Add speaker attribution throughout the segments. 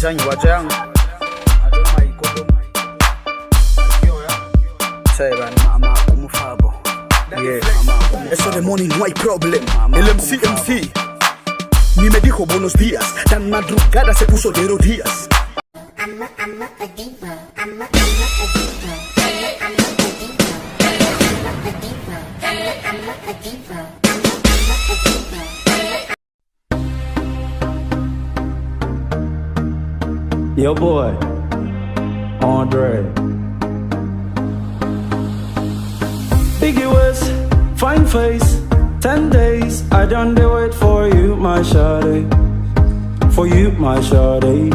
Speaker 1: design wajang. Say man, mama kumufabo. Yeah, eso de money no hay problem. El MC. Ni me dijo buenos días. Tan madrugada se puso de rodillas.
Speaker 2: I'm a diva. I'm a diva. I'm a diva. I'm a diva.
Speaker 3: Yo boy, Unbraid. Biggie West, fine face, 10 days. I done the wait for you, my shawty. For you, my shawty.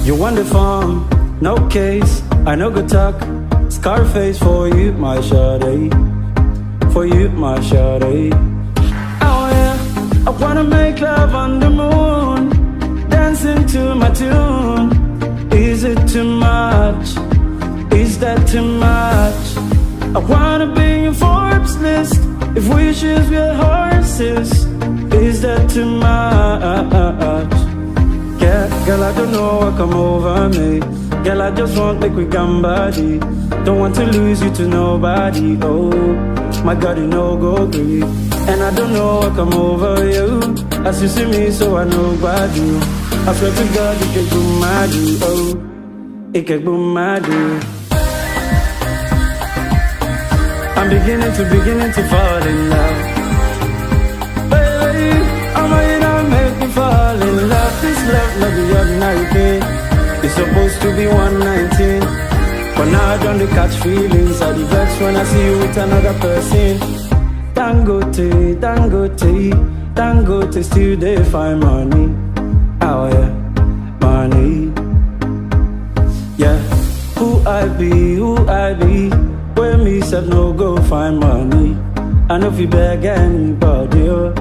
Speaker 3: You want the farm, no case. I know good talk, Scarface for you, my shawty. For you, my shawty. Oh yeah, I wanna make love on the moon, dancing to my tune. Is it too much? Is that too much? I wanna be in Forbes list if wishes were horses. Is that too much? Yeah, girl, I don't know what come over me. Girl, I just want like we can body. Don't want to lose you to nobody. Oh, my God, you know go green. And I don't know what come over you. As you see me, so I know about you. I swear to God, it can boom my do. Oh, it can boom my do. I'm beginning to fall in love. Baby, I'm gonna make me fall in love. This love, not the ordinary thing. It's supposed to be 119, but now I don't catch feelings. I the vex when I see you with another person. Dangote, still they find money. Oh yeah, money. Yeah, who I be? Where me said no go find money. I know if you beg anybody, oh.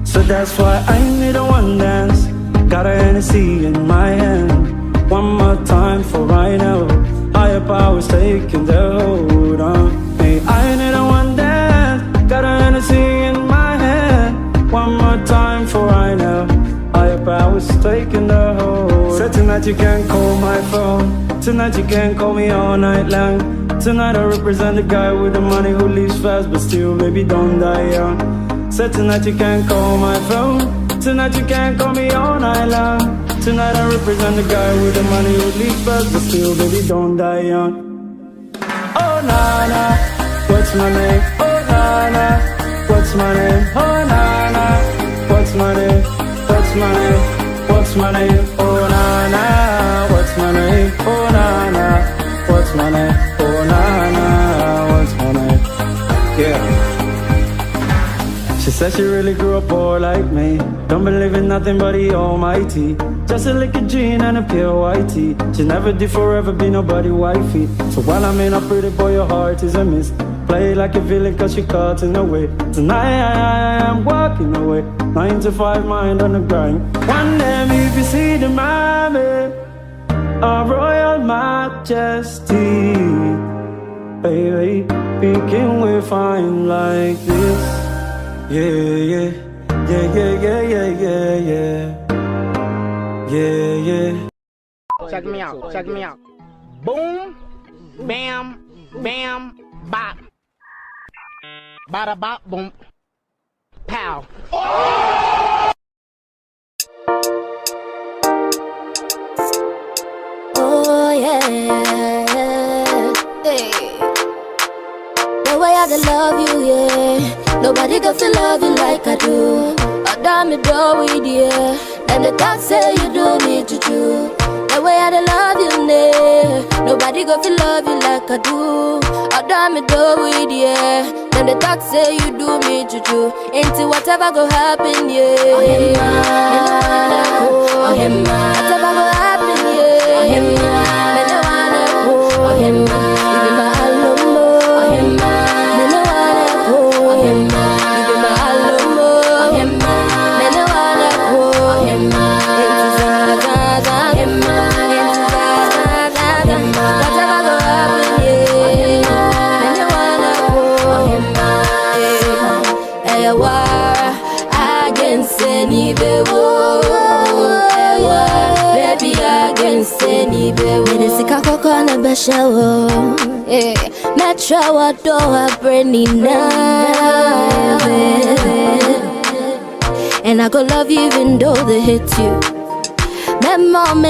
Speaker 3: So that's why I need a one dance. Got a Hennessy in my hand. One more time for right now. Higher powers taking the hold on me. I need a one dance. Got a Hennessy in my hand. One more time for right now. Higher powers taking the hold. So tonight you can call my phone. Tonight you can call me all night long. Tonight I represent the guy with the money who leaves fast but still baby don't die young. So tonight you can call my phone. Tonight you can call me all night long. Tonight I represent the guy with the money who leaves fast but still baby don't die young. Oh Nana, what's my name? Oh Nana, what's my name? Oh Nana, what's my name? What's my name? What's my name? Oh Nana, what's my name? Oh Nana, what's my name? Oh Nana, what's my name? Yeah. She said she really grew up poor like me. Don't believe in nothing but the Almighty. Just a liquor gin and a pure white tea. She never did forever be nobody wifey. So while I'm in a pretty boy, your heart is a miss. Play like a villain cause she caught in the way. Tonight I'm walking away. 9 to 5 mind on the grind. One day if you see the mommy, a royal majesty, baby, thinking we're fine like this. Yeah.
Speaker 4: Check me out. Boom, bam, bam, bop. Bada bop, boom, pow.
Speaker 2: Oh yeah, hey. The way I love you, yeah. Nobody got to love you like I do. I damn it, do with you. And the talk say you do me juju. The way I love you, yeah. Nobody got to love you like I do. I damn it, do with you. Then the talk say you do me juju. Into whatever go happen, yeah. Oh, whatever go happen, yeah. Oh, I against any bewo. Baby against any bewo. Minisika koko na beshawo. Metro adoa Braiding now. And I go love you even though they hate you. My mom